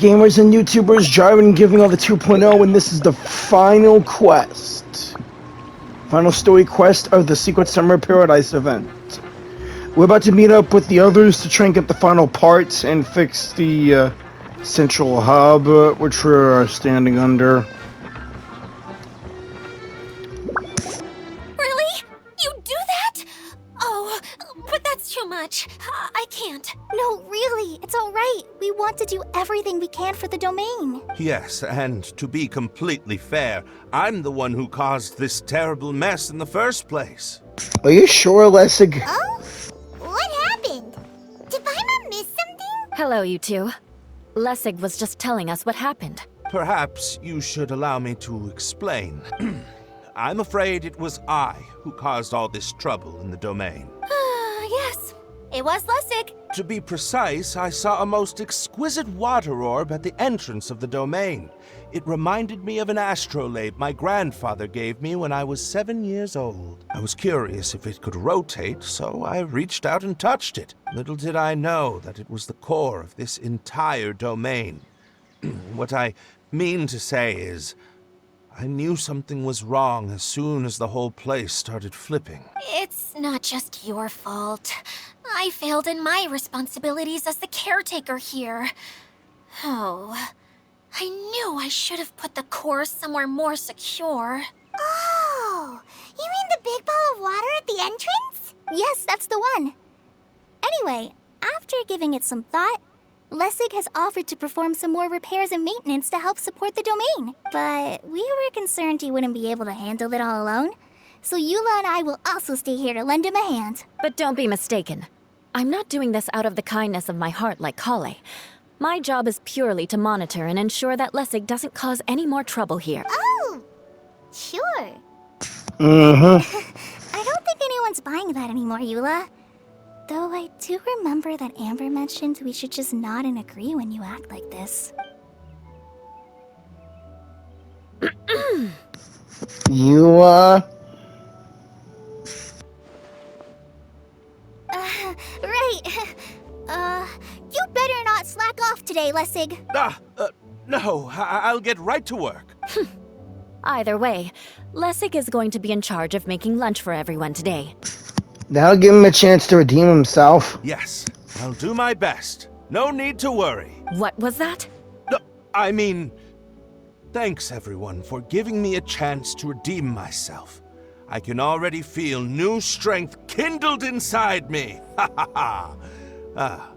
Gamers and YouTubers, Jarvan and giving all the 2.0, and this is the final quest. Final story quest of the Secret Summer Paradise event. We're about to meet up with the others to try and get the final parts and fix the central hub, which we're standing under. Really? You do that? Oh, but that's too much. I can't. No, really, it's alright. We want to do everything we can for the domain. Yes, and to be completely fair, I'm the one who caused this terrible mess in the first place. Are you sure, Lessig? Oh? What happened? Did Paimon miss something? Hello, you two. Lessig was just telling us what happened. Perhaps you should allow me to explain. I'm afraid it was I who caused all this trouble in the domain. Yes, it was Lessig. To be precise, I saw a most exquisite water orb at the entrance of the domain. It reminded me of an astrolabe my grandfather gave me when I was 7 years old. I was curious if it could rotate, so I reached out and touched it. Little did I know that it was the core of this entire domain. What I mean to say is, I knew something was wrong as soon as the whole place started flipping. It's not just your fault. I failed in my responsibilities as the caretaker here. Oh, I knew I should have put the core somewhere more secure. Oh, you mean the big ball of water at the entrance? Yes, that's the one. Anyway, after giving it some thought, Lessig has offered to perform some more repairs and maintenance to help support the domain. But we were concerned he wouldn't be able to handle it all alone. So Eula and I will also stay here to lend him a hand. But don't be mistaken. I'm not doing this out of the kindness of my heart like Kale. My job is purely to monitor and ensure that Lessig doesn't cause any more trouble here. Oh, sure. I don't think anyone's buying that anymore, Eula. Though I do remember that Amber mentioned we should just nod and agree when you act like this. Right. You better not slack off today, Lessig. No, I'll get right to work. Either way, Lessig is going to be in charge of making lunch for everyone today. That'll give him a chance to redeem himself. Yes, I'll do my best. No need to worry. What was that? No, I mean, thanks everyone for giving me a chance to redeem myself. I can already feel new strength kindled inside me. Ha ha ha.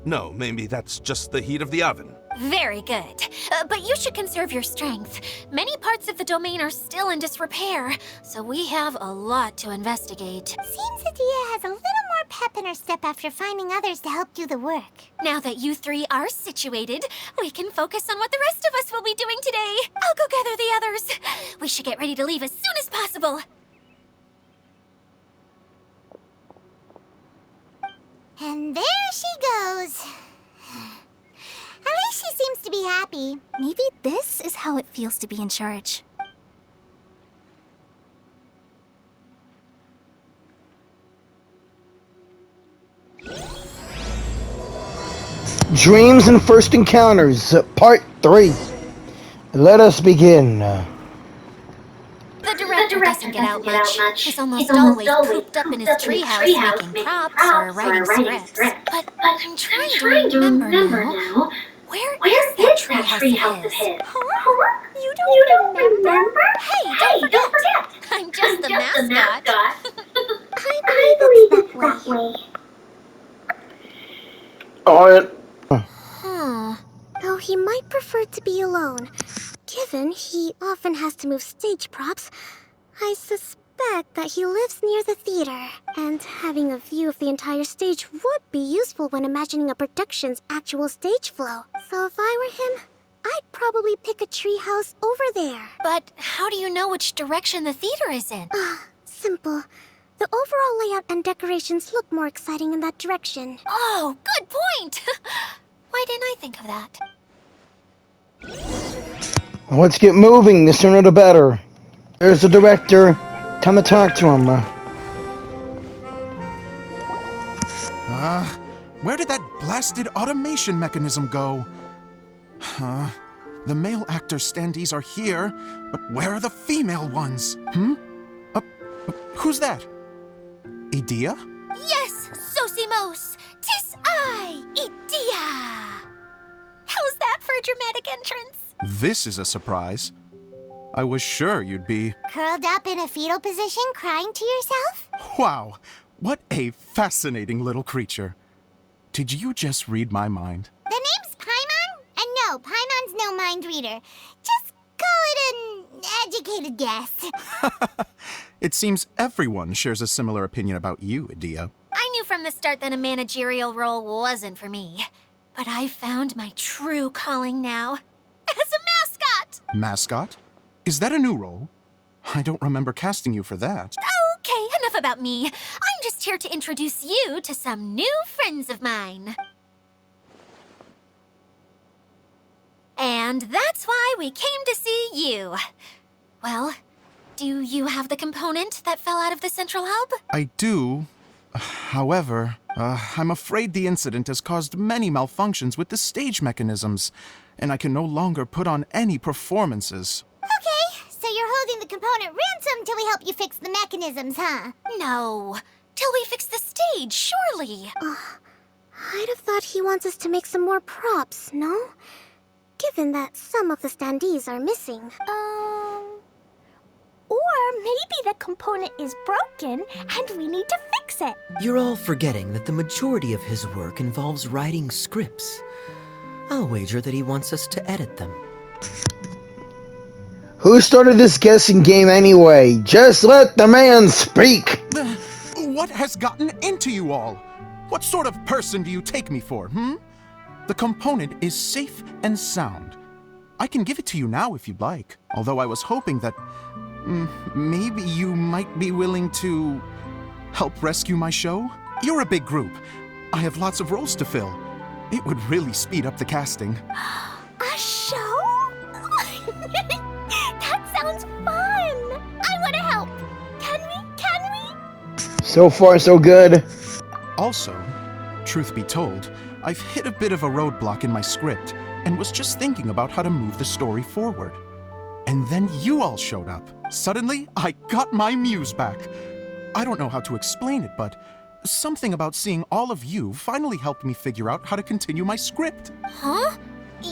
No, maybe that's just the heat of the oven. Very good. But you should conserve your strength. Many parts of the domain are still in disrepair, so we have a lot to investigate. Seems Adia has a little more pep in her step after finding others to help do the work. Now that you three are situated, we can focus on what the rest of us will be doing today. I'll go gather the others. We should get ready to leave as soon as possible. And there she goes. At least she seems to be happy. Maybe this is how it feels to be in charge. Dreams and First Encounters, Part 3. Let us begin. The director doesn't get out much. He's almost always cooped up in his treehouse making props or writing scripts. But I'm trying to remember now. Where is that treehouse of his? Huh? You don't remember? Hey, don't forget! I'm just the mascot. I believe it's that way. Though he might prefer to be alone. Given he often has to move stage props, I suspect that he lives near the theater. And having a view of the entire stage would be useful when imagining a production's actual stage flow. So if I were him, I'd probably pick a treehouse over there. But how do you know which direction the theater is in? Simple. The overall layout and decorations look more exciting in that direction. Oh, good point! Why didn't I think of that? Let's get moving, the sooner the better. There's the director. Time to talk to him. Where did that blasted automation mechanism go? The male actor standees are here, but where are the female ones? Who's that? Idea? Yes, Sosimos! 'Tis I, Idea! How's that for a dramatic entrance? This is a surprise. I was sure you'd be... Curled up in a fetal position, crying to yourself? Wow, what a fascinating little creature. Did you just read my mind? The name's Paimon? And no, Paimon's no mind reader. Just call it an educated guess. It seems everyone shares a similar opinion about you, Idea. I knew from the start that a managerial role wasn't for me. But I found my true calling now. As a mascot! Mascot? Is that a new role? I don't remember casting you for that. Okay, enough about me. I'm just here to introduce you to some new friends of mine. And that's why we came to see you. Well, do you have the component that fell out of the central hub? I do. However, I'm afraid the incident has caused many malfunctions with the stage mechanisms, and I can no longer put on any performances. Okay, so you're holding the component ransom till we help you fix the mechanisms, huh? No. Till we fix the stage, surely. I'd have thought he wants us to make some more props, no? Given that some of the standees are missing. Or maybe the component is broken and we need to fix it. You're all forgetting that the majority of his work involves writing scripts. I'll wager that he wants us to edit them. Who started this guessing game anyway? Just let the man speak! What has gotten into you all? What sort of person do you take me for, The component is safe and sound. I can give it to you now if you'd like, although I was hoping that maybe you might be willing to help rescue my show? You're a big group. I have lots of roles to fill. It would really speed up the casting. A show? That sounds fun! I want to help! Can we? So far, so good. Also, truth be told, I've hit a bit of a roadblock in my script and was just thinking about how to move the story forward. And then you all showed up. Suddenly, I got my muse back. I don't know how to explain it, but something about seeing all of you finally helped me figure out how to continue my script. Huh?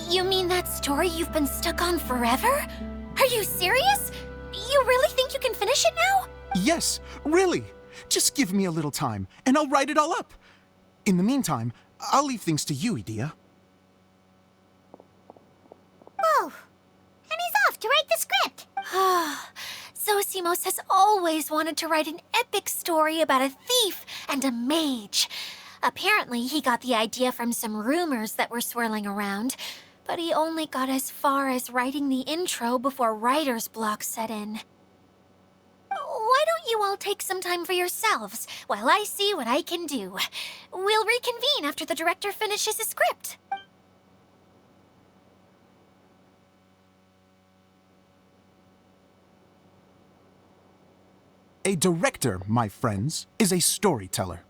You mean that story you've been stuck on forever? Are you serious? You really think you can finish it now? Yes, really. Just give me a little time, and I'll write it all up. In the meantime, I'll leave things to you, Idea. Whoa! And he's off to write the script! Zosimos has always wanted to write an epic story about a thief and a mage. Apparently, he got the idea from some rumors that were swirling around, but he only got as far as writing the intro before writer's block set in. Why don't you all take some time for yourselves while I see what I can do? We'll reconvene after the director finishes his script. A director, my friends, is a storyteller.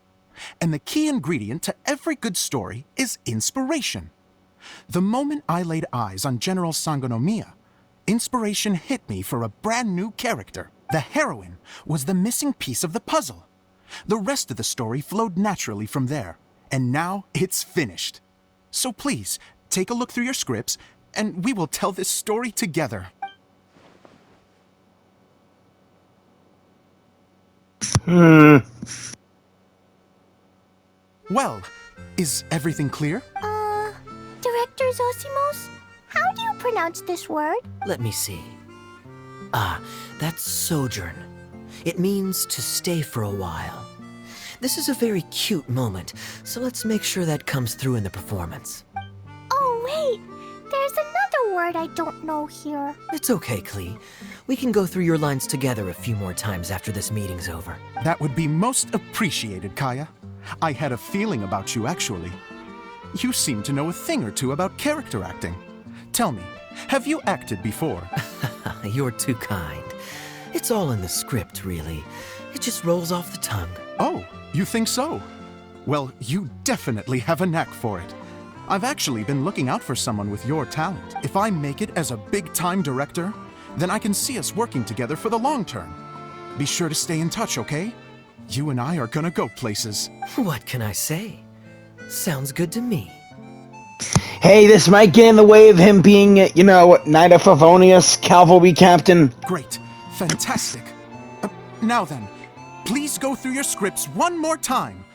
And the key ingredient to every good story is inspiration. The moment I laid eyes on General Sangonomiya, inspiration hit me for a brand new character. The heroine was the missing piece of the puzzle. The rest of the story flowed naturally from there, and now it's finished. So please, take a look through your scripts, and we will tell this story together. Well, is everything clear? Director Zosimos, how do you pronounce this word? Let me see. That's sojourn. It means to stay for a while. This is a very cute moment, so let's make sure that comes through in the performance. Oh, wait! There's another word I don't know here. It's okay, Klee. We can go through your lines together a few more times after this meeting's over. That would be most appreciated, Kaya. I had a feeling about you, actually. You seem to know a thing or two about character acting. Tell me, have you acted before? You're too kind. It's all in the script, really. It just rolls off the tongue. Oh, you think so? Well, you definitely have a knack for it. I've actually been looking out for someone with your talent. If I make it as a big-time director, then I can see us working together for the long term. Be sure to stay in touch, okay? You and I are gonna go places. What can I say? Sounds good to me. Hey, this might get in the way of him being, Knight of Favonius, cavalry captain. Great. Fantastic. Now then, please go through your scripts one more time.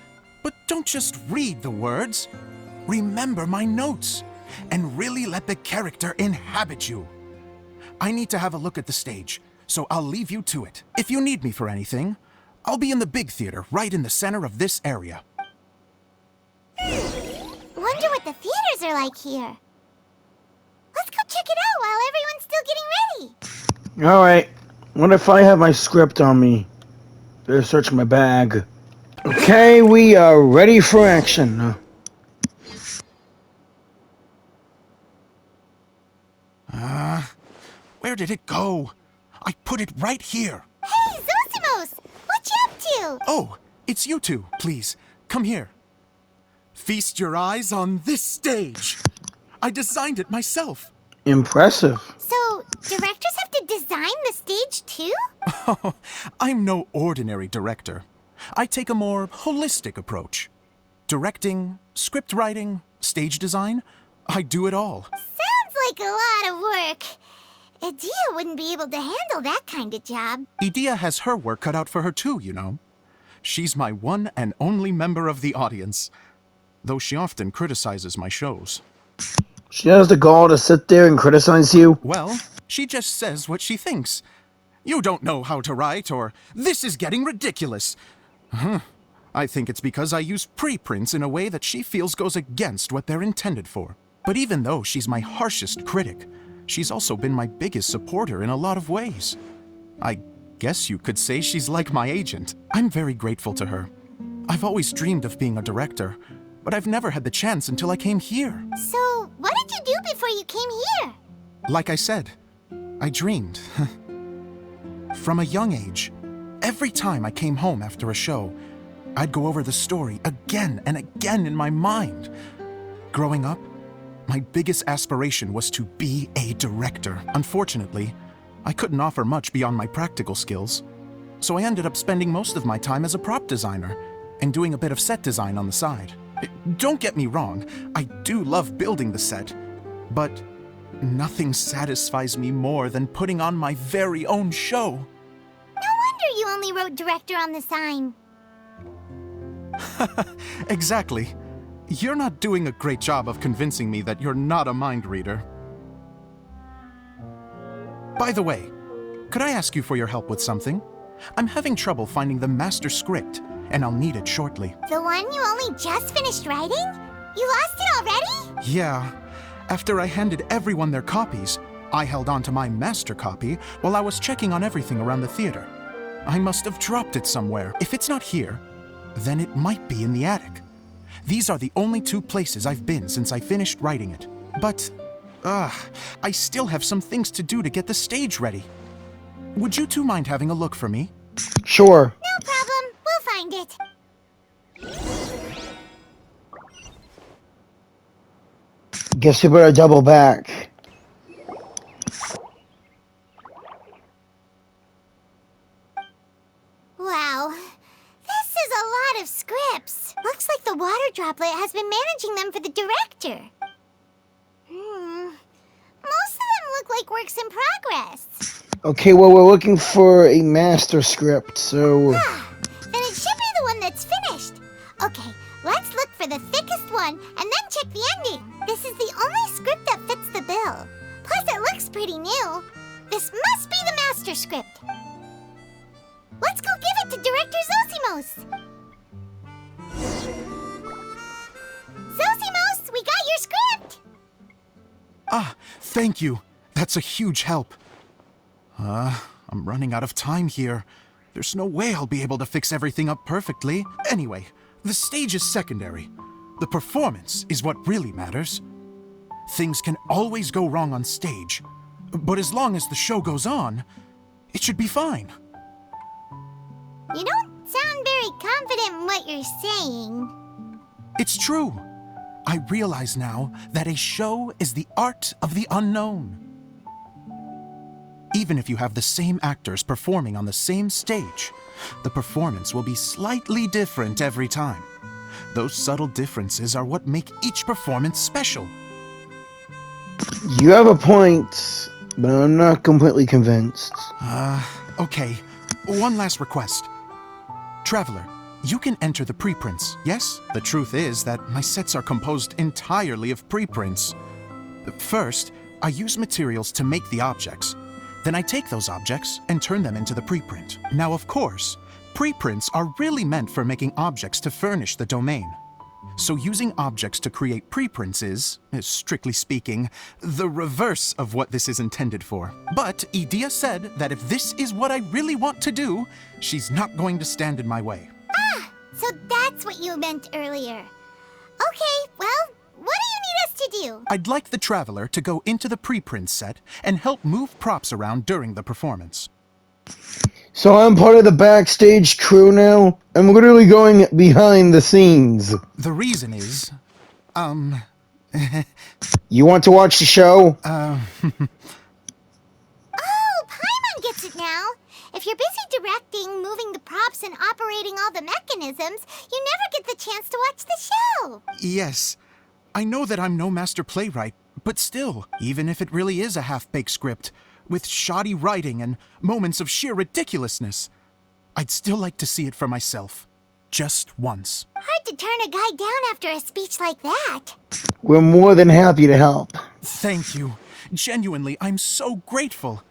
But don't just read the words. Remember my notes. And really let the character inhabit you. I need to have a look at the stage, so I'll leave you to it. If you need me for anything, I'll be in the big theater right in the center of this area. Wonder what the theaters are like here. Let's go check it out while everyone's still getting ready. Alright. What if I have my script on me? Better search my bag. Okay, we are ready for action. Where did it go? I put it right here. Hey, Zosimos! What you up to? Oh, it's you two. Please, come here. Feast your eyes on this stage. I designed it myself. Impressive. So, directors have to design the stage too? Oh, I'm no ordinary director. I take a more holistic approach. Directing, script writing, stage design, I do it all. Sounds like a lot of work. Adia wouldn't be able to handle that kind of job. Idia has her work cut out for her too, you know. She's my one and only member of the audience, though she often criticizes my shows. She has the gall to sit there and criticize you? Well, she just says what she thinks. You don't know how to write, or this is getting ridiculous. I think it's because I use preprints in a way that she feels goes against what they're intended for. But even though she's my harshest critic, she's also been my biggest supporter in a lot of ways. I guess you could say she's like my agent. I'm very grateful to her. I've always dreamed of being a director, but I've never had the chance until I came here. So, what did you do before you came here? Like I said, I dreamed. From a young age, every time I came home after a show, I'd go over the story again and again in my mind. Growing up, my biggest aspiration was to be a director. Unfortunately, I couldn't offer much beyond my practical skills, so I ended up spending most of my time as a prop designer and doing a bit of set design on the side. Don't get me wrong, I do love building the set, but nothing satisfies me more than putting on my very own show. No wonder you only wrote director on the sign. Exactly. You're not doing a great job of convincing me that you're not a mind reader. By the way, could I ask you for your help with something? I'm having trouble finding the master script, and I'll need it shortly. The one you only just finished writing? You lost it already? Yeah. After I handed everyone their copies, I held on to my master copy while I was checking on everything around the theater. I must have dropped it somewhere. If it's not here, then it might be in the attic. These are the only two places I've been since I finished writing it. But, I still have some things to do to get the stage ready. Would you two mind having a look for me? Sure. No problem. We'll find it. Guess you better double back. Wow. This is a lot of scripts. Looks like the water droplet has been managing them for the director. Most of them look like works in progress. Okay, well, we're looking for a master script, so... Then it should be the one that's finished. Okay, let's look for the thickest one and then check the ending. This is the only script that fits the bill. Plus, it looks pretty new. This must be the master script. Let's go give it to Director Zosimos. Zosimos, we got your script. Thank you. That's a huge help. I'm running out of time here. There's no way I'll be able to fix everything up perfectly. Anyway, the stage is secondary. The performance is what really matters. Things can always go wrong on stage, but as long as the show goes on, it should be fine. You don't sound very confident in what you're saying. It's true. I realize now that a show is the art of the unknown. Even if you have the same actors performing on the same stage, the performance will be slightly different every time. Those subtle differences are what make each performance special. You have a point, but I'm not completely convinced. Okay. One last request. Traveler, you can enter the preprints, yes? The truth is that my sets are composed entirely of preprints. First, I use materials to make the objects. Then I take those objects and turn them into the preprint. Now, of course, preprints are really meant for making objects to furnish the domain. So using objects to create preprints is, strictly speaking, the reverse of what this is intended for. But Edea said that if this is what I really want to do, she's not going to stand in my way. Ah, so that's what you meant earlier. Okay, well, what do you need us to do? I'd like the Traveler to go into the preprint set and help move props around during the performance. So I'm part of the backstage crew now? I'm literally going behind the scenes. The reason is, You want to watch the show? Oh, Paimon gets it now. If you're busy directing, moving the props, and operating all the mechanisms, you never get the chance to watch the show. Yes, I know that I'm no master playwright, but still, even if it really is a half-baked script, with shoddy writing and moments of sheer ridiculousness, I'd still like to see it for myself. Just once. Hard to turn a guy down after a speech like that. We're more than happy to help. Thank you. Genuinely, I'm so grateful.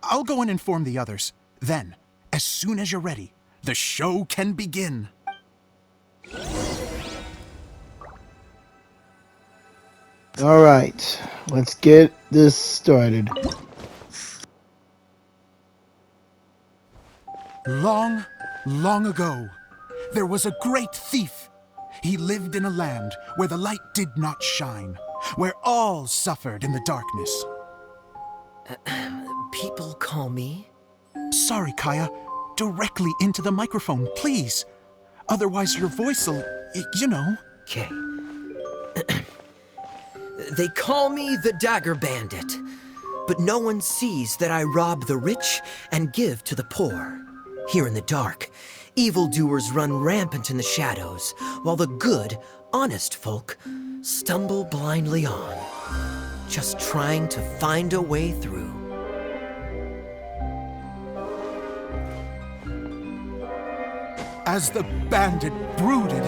I'll go and inform the others. Then, as soon as you're ready, the show can begin. Alright, let's get this started. Long, long ago, there was a great thief. He lived in a land where the light did not shine, where all suffered in the darkness. People call me? Sorry, Kaya. Directly into the microphone, please. Otherwise your voice'll, you know. Okay. They call me the Dagger Bandit, but no one sees that I rob the rich and give to the poor. Here in the dark, evildoers run rampant in the shadows, while the good, honest folk stumble blindly on, just trying to find a way through. As the bandit brooded,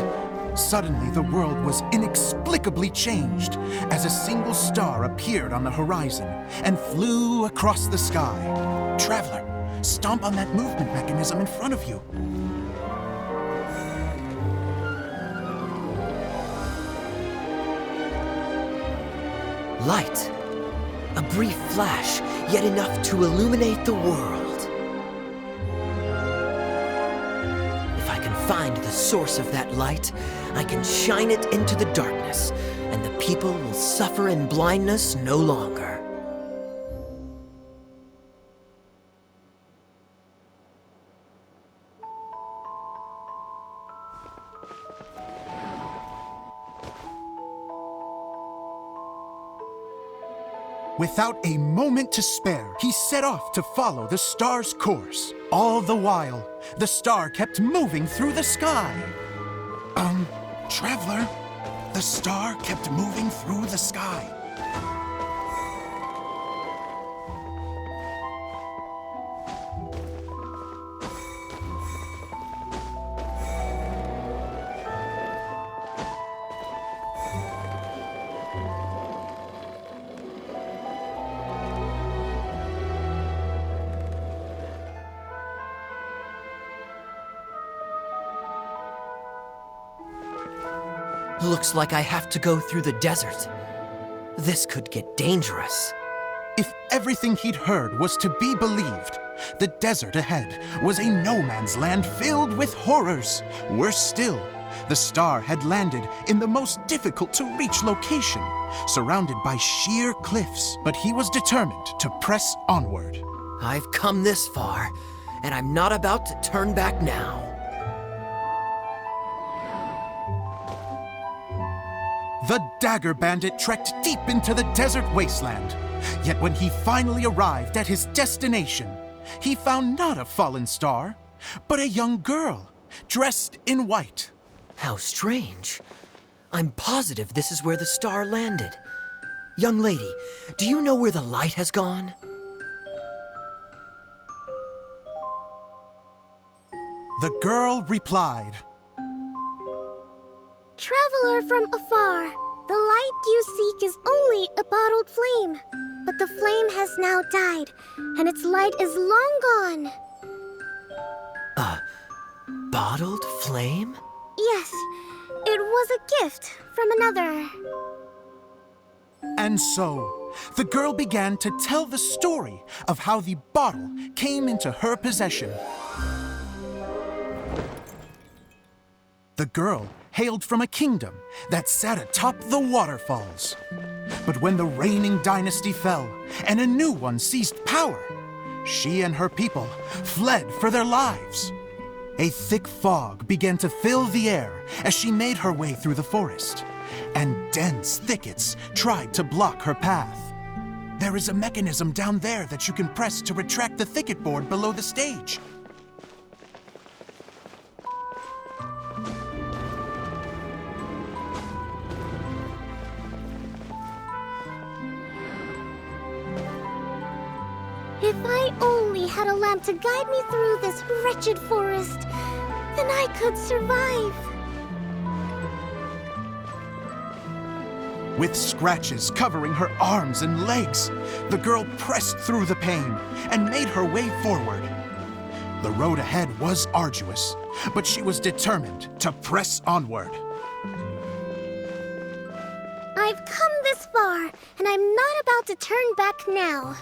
suddenly the world was inexplicably changed as a single star appeared on the horizon and flew across the sky. Traveler, stomp on that movement mechanism in front of you. Light. A brief flash, yet enough to illuminate the world. If I can find the source of that light, I can shine it into the darkness, and the people will suffer in blindness no longer. Without a moment to spare, he set off to follow the star's course. All the while, the star kept moving through the sky. Traveler, the star kept moving through the sky. Looks like I have to go through the desert. This could get dangerous. If everything he'd heard was to be believed, the desert ahead was a no-man's land filled with horrors. Worse still, the star had landed in the most difficult-to-reach location, surrounded by sheer cliffs. But he was determined to press onward. I've come this far, and I'm not about to turn back now. The dagger bandit trekked deep into the desert wasteland. Yet when he finally arrived at his destination, he found not a fallen star, but a young girl, dressed in white. How strange. I'm positive this is where the star landed. Young lady, do you know where the light has gone? The girl replied, Traveler from afar, the light you seek is only a bottled flame. But the flame has now died, and its light is long gone. Bottled flame? Yes, it was a gift from another. And so, the girl began to tell the story of how the bottle came into her possession. The girl hailed from a kingdom that sat atop the waterfalls. But when the reigning dynasty fell and a new one seized power, she and her people fled for their lives. A thick fog began to fill the air as she made her way through the forest, and dense thickets tried to block her path. There is a mechanism down there that you can press to retract the thicket board below the stage. If I only had a lamp to guide me through this wretched forest, then I could survive. With scratches covering her arms and legs, the girl pressed through the pain and made her way forward. The road ahead was arduous, but she was determined to press onward. I've come this far, and I'm not about to turn back now.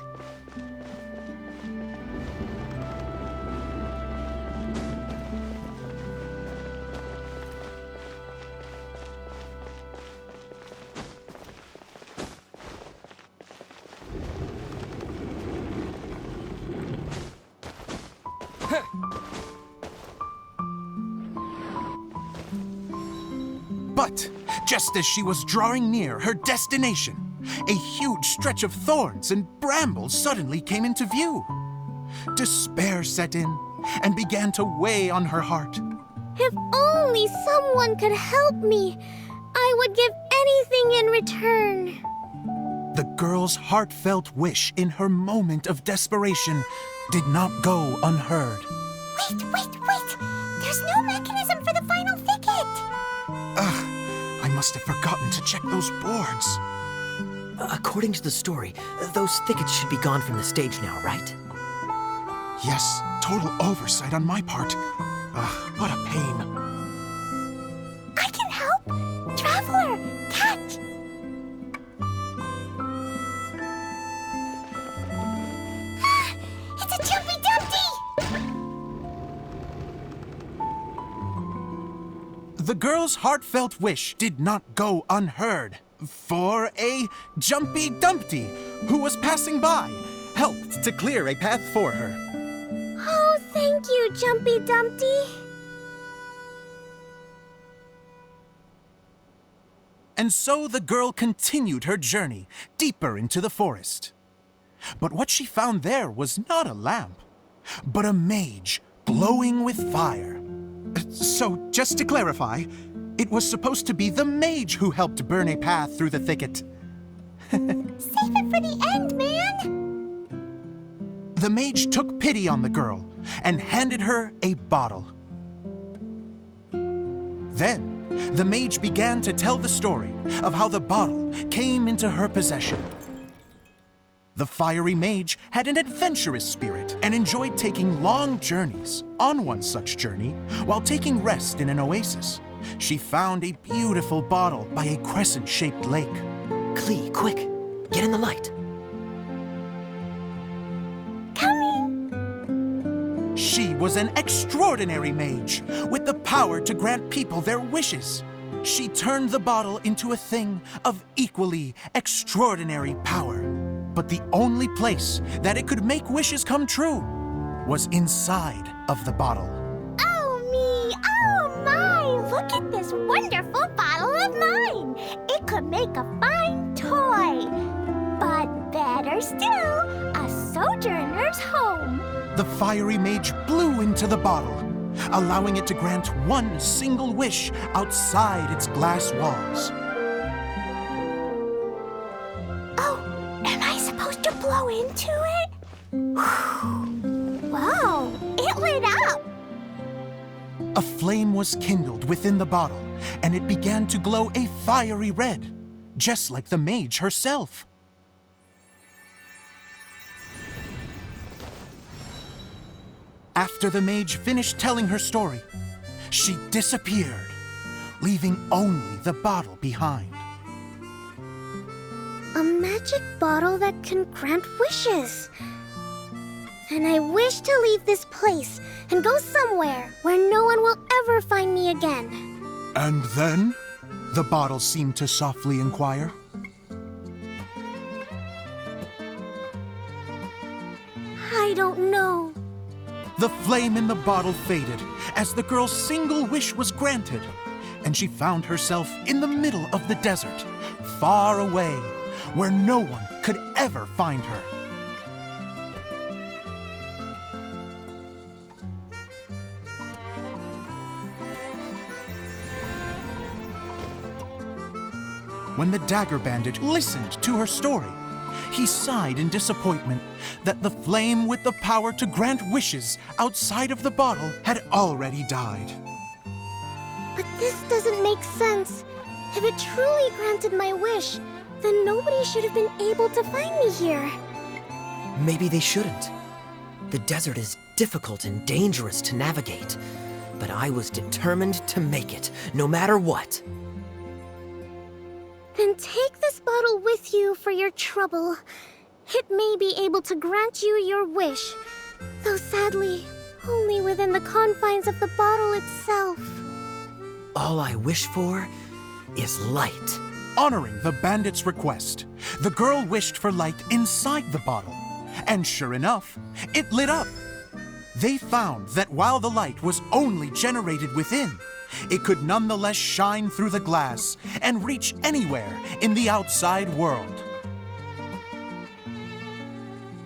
But just as she was drawing near her destination, a huge stretch of thorns and brambles suddenly came into view. Despair set in and began to weigh on her heart. If only someone could help me, I would give anything in return. The girl's heartfelt wish in her moment of desperation did not go unheard. Wait! There's no mechanism for the final thicket! I must have forgotten to check those boards. According to the story, those thickets should be gone from the stage now, right? Yes, total oversight on my part. What a pain. I can help! Traveler, catch! It's a Jumpy Dumpty! The girl's heartfelt wish did not go unheard, for a Jumpy Dumpty who was passing by helped to clear a path for her. Oh, thank you, Jumpy Dumpty. And so the girl continued her journey deeper into the forest. But what she found there was not a lamp, but a mage glowing with fire. So, just to clarify, it was supposed to be the mage who helped burn a path through the thicket. Save it for the end, man! The mage took pity on the girl and handed her a bottle. Then, the mage began to tell the story of how the bottle came into her possession. The fiery mage had an adventurous spirit and enjoyed taking long journeys. On one such journey, while taking rest in an oasis, she found a beautiful bottle by a crescent-shaped lake. Klee, quick! Get in the light! Coming! She was an extraordinary mage with the power to grant people their wishes. She turned the bottle into a thing of equally extraordinary power. But the only place that it could make wishes come true was inside of the bottle. Oh me! Oh my! Look at this wonderful bottle of mine! It could make a fine toy. But better still, a sojourner's home. The fiery mage blew into the bottle, allowing it to grant one single wish outside its glass walls. Oh, am I supposed to blow into it? Whoa, it lit up! A flame was kindled within the bottle, and it began to glow a fiery red, just like the mage herself. After the mage finished telling her story, she disappeared, leaving only the bottle behind. A magic bottle that can grant wishes. And I wish to leave this place and go somewhere where no one will ever find me again. And then? The bottle seemed to softly inquire. I don't know. The flame in the bottle faded as the girl's single wish was granted, and she found herself in the middle of the desert, far away, where no one could ever find her. When the dagger bandit listened to her story, he sighed in disappointment that the flame with the power to grant wishes outside of the bottle had already died. But this doesn't make sense. If it truly granted my wish, then nobody should have been able to find me here. Maybe they shouldn't. The desert is difficult and dangerous to navigate, but I was determined to make it, no matter what. Then take this bottle with you for your trouble. It may be able to grant you your wish, though sadly, only within the confines of the bottle itself. All I wish for is light. Honoring the bandit's request, the girl wished for light inside the bottle, and sure enough, it lit up. They found that while the light was only generated within, it could nonetheless shine through the glass and reach anywhere in the outside world.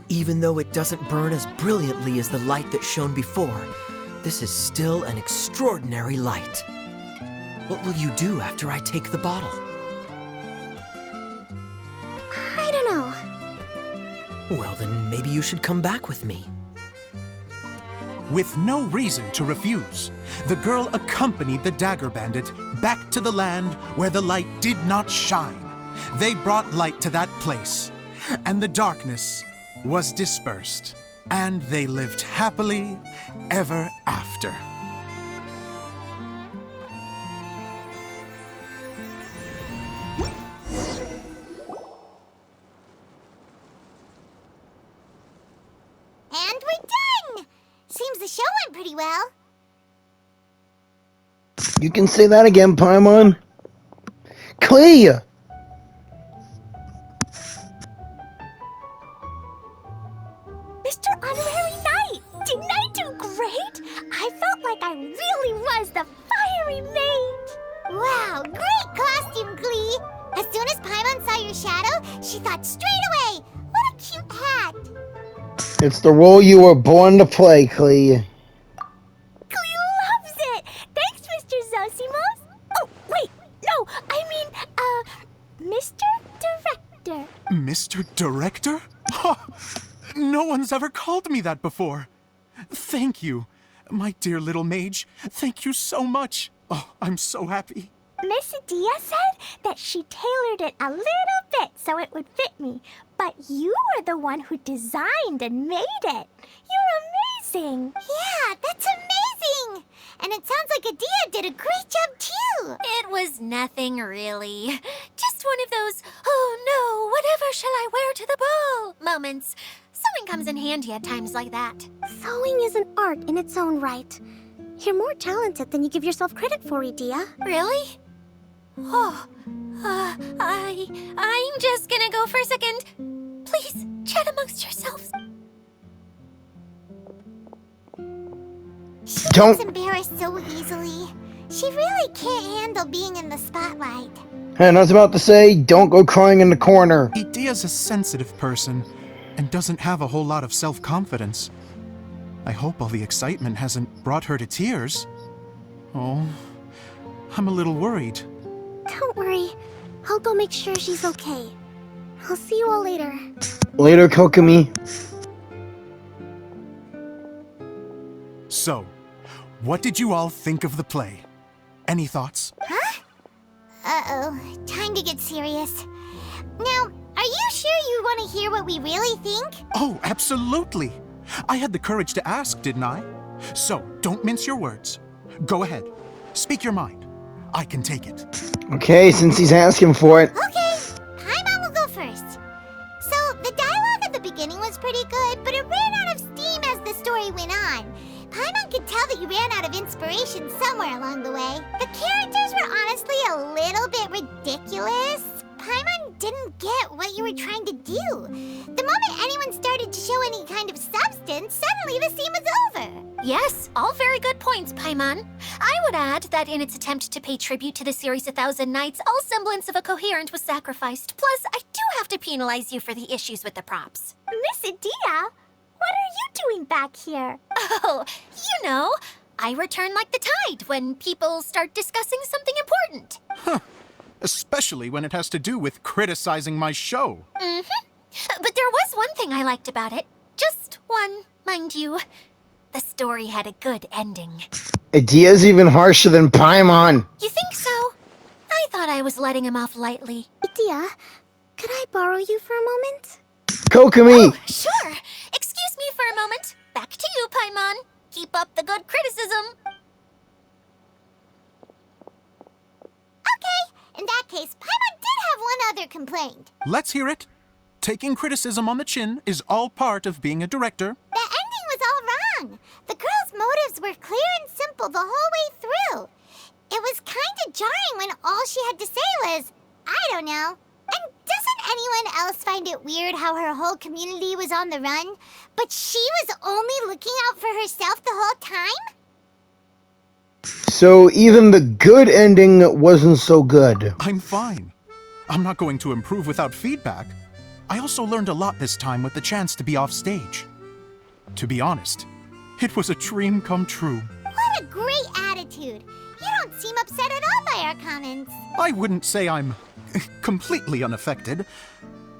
Even though it doesn't burn as brilliantly as the light that shone before, this is still an extraordinary light. What will you do after I take the bottle? I don't know. Well, then maybe you should come back with me. With no reason to refuse, the girl accompanied the dagger bandit back to the land where the light did not shine. They brought light to that place, and the darkness was dispersed, and they lived happily ever after. And we're done! Seems the show went pretty well. You can say that again, Paimon. Clea! Mr. Honorary Knight, didn't I do great? I felt like I really was the fiery mage. Wow, great costume, Glee. As soon as Paimon saw your shadow, she thought straight away, what a cute hat. It's the role you were born to play, Clea. Glee loves it. Thanks, Mr. Zosimos. Oh, wait, no, I mean, Mr. Director. Mr. Director? Ha! No one's ever called me that before. Thank you, my dear little mage. Thank you so much. Oh, I'm so happy. Miss Adia said that she tailored it a little bit so it would fit me, but you were the one who designed and made it. You're amazing. Yeah, that's amazing. And it sounds like Adia did a great job too. It was nothing really. Just one of those, oh no, whatever shall I wear to the ball moments. Sewing comes in handy at times like that. Sewing is an art in its own right. You're more talented than you give yourself credit for, Adia. Really? Oh, I'm just gonna go for a second. Please, chat amongst yourselves. She Don't- gets embarrassed so easily. She really can't handle being in the spotlight. And I was about to say, don't go crying in the corner. Idia's a sensitive person and doesn't have a whole lot of self-confidence. I hope all the excitement hasn't brought her to tears. Oh, I'm a little worried. Don't worry. I'll go make sure she's okay. I'll see you all later. Later, Kokomi. So, what did you all think of the play? Any thoughts? Huh? Uh-oh. Time to get serious. Now, are you sure you want to hear what we really think? Oh, absolutely. I had the courage to ask, didn't I? So, don't mince your words. Go ahead. Speak your mind. I can take it. Okay, since he's asking for it. Okay, Paimon will go first. So, the dialogue at the beginning was pretty good, but it ran out of steam as the story went on. Paimon could tell that you ran out of inspiration somewhere along the way. The characters were honestly a little bit ridiculous. Paimon didn't get what you were trying to do. The moment anyone started to show any kind of substance, suddenly the scene was over. Yes, all very good points, Paimon. I would add that in its attempt to pay tribute to the series 1,000 Nights, all semblance of a coherent was sacrificed. Plus, I do have to penalize you for the issues with the props. Miss Idia, what are you doing back here? Oh, you know, I return like the tide when people start discussing something important. Especially when it has to do with criticizing my show. But there was one thing I liked about it. Just one, mind you. The story had a good ending. Idia's even harsher than Paimon. You think so? I thought I was letting him off lightly. Idia, could I borrow you for a moment? Kokomi. Oh, sure. Excuse me for a moment. Back to you, Paimon. Keep up the good criticism. Okay, in that case, Paimon did have one other complaint. Let's hear it. Taking criticism on the chin is all part of being a director. The ending was all wrong. The girl's motives were clear and simple the whole way through. It was kind of jarring when all she had to say was, I don't know. And doesn't anyone else find it weird how her whole community was on the run, but she was only looking out for herself the whole time? So even the good ending wasn't so good. I'm fine. I'm not going to improve without feedback. I also learned a lot this time with the chance to be off stage. To be honest, it was a dream come true. What a great attitude. You don't seem upset at all by our comments. I wouldn't say I'm completely unaffected,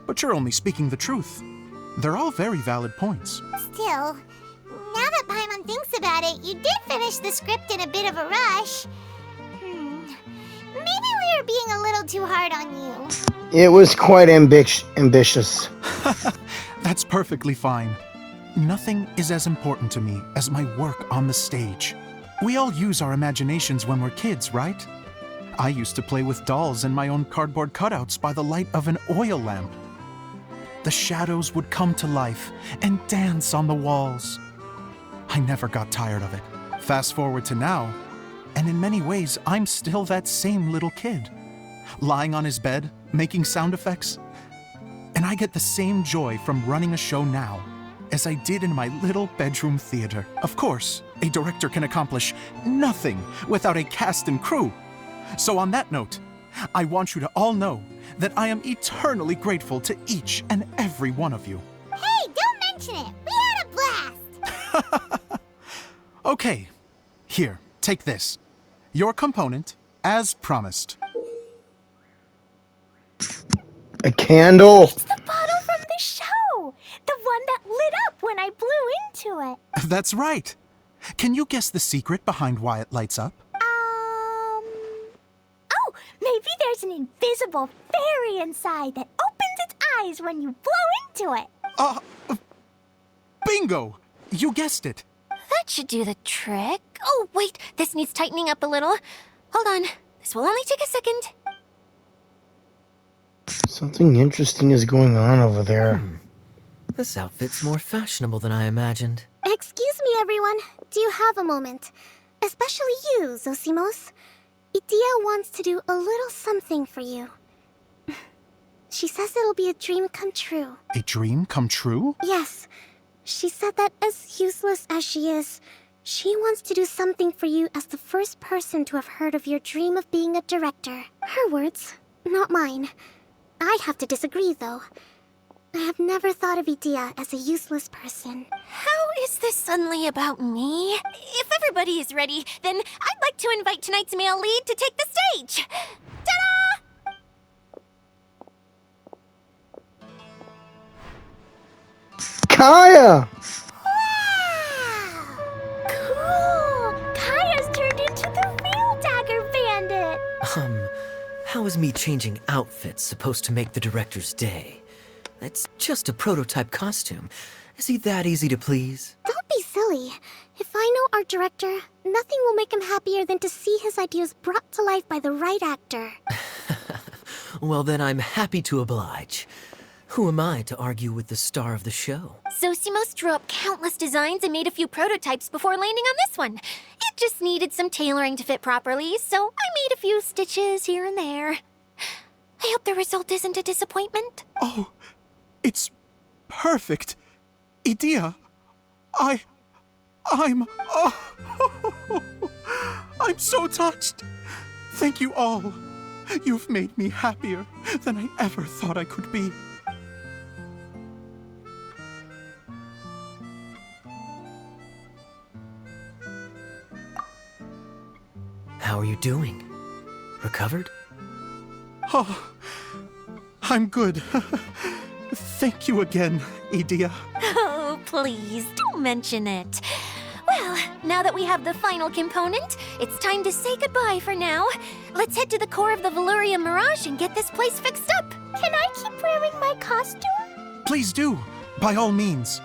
but you're only speaking the truth. They're all very valid points. Still, now that Paimon thinks about it, you did finish the script in a bit of a rush. Maybe we were being a little too hard on you. It was quite ambitious. That's perfectly fine. Nothing is as important to me as my work on the stage. We all use our imaginations when we're kids, right? I used to play with dolls and my own cardboard cutouts by the light of an oil lamp. The shadows would come to life and dance on the walls. I never got tired of it. Fast forward to now, and in many ways, I'm still that same little kid. Lying on his bed, making sound effects. And I get the same joy from running a show now as I did in my little bedroom theater. Of course, a director can accomplish nothing without a cast and crew. So on that note, I want you to all know that I am eternally grateful to each and every one of you. Hey, don't mention it. We had a blast. Okay, here, take this. Your component, as promised. A candle. It's the bottle from the show. The one that lit up when I blew into it. That's right. Can you guess the secret behind why it lights up? Oh, maybe there's an invisible fairy inside that opens its eyes when you blow into it. Bingo! You guessed it. That should do the trick. Oh, wait, this needs tightening up a little. Hold on, this will only take a second. Something interesting is going on over there. This outfit's more fashionable than I imagined. Excuse me, everyone. Do you have a moment? Especially you, Zosimos. Idia wants to do a little something for you. She says it'll be a dream come true. A dream come true? Yes. She said that as useless as she is, she wants to do something for you as the first person to have heard of your dream of being a director. Her words, not mine. I have to disagree, though. I have never thought of Idia as a useless person. How is this suddenly about me? If everybody is ready, then I'd like to invite tonight's male lead to take the stage. Ta-da! Kaya! Wow! Cool! Kaya's turned into the real Dagger Bandit! How is me changing outfits supposed to make the director's day? It's just a prototype costume. Is he that easy to please? Don't be silly. If I know our director, nothing will make him happier than to see his ideas brought to life by the right actor. Well, then I'm happy to oblige. Who am I to argue with the star of the show? Zosimos drew up countless designs and made a few prototypes before landing on this one. It just needed some tailoring to fit properly, so I made a few stitches here and there. I hope the result isn't a disappointment. Oh, it's perfect. Idia, I'm so touched. Thank you all. You've made me happier than I ever thought I could be. How are you doing? Recovered? Oh, I'm good. Thank you again, Idia. Oh, please, don't mention it. Well, now that we have the final component, it's time to say goodbye for now. Let's head to the core of the Valuria Mirage and get this place fixed up. Can I keep wearing my costume? Please do, by all means.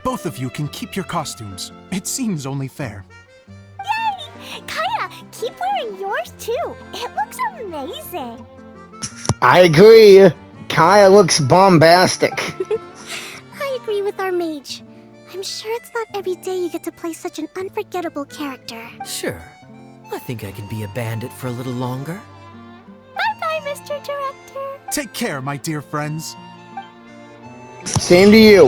Both of you can keep your costumes. It seems only fair. Yay! Kaya, keep wearing yours too. It looks amazing. I agree. Kaya looks bombastic. I agree with our mage. I'm sure it's not every day you get to play such an unforgettable character. Sure. I think I can be a bandit for a little longer. Bye-bye, Mr. Director. Take care, my dear friends. Same to you.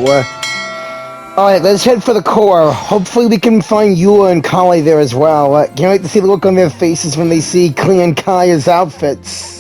Alright, let's head for the core. Hopefully we can find Eula and Kali there as well. Can't wait to see the look on their faces when they see Klee and Kaya's outfits.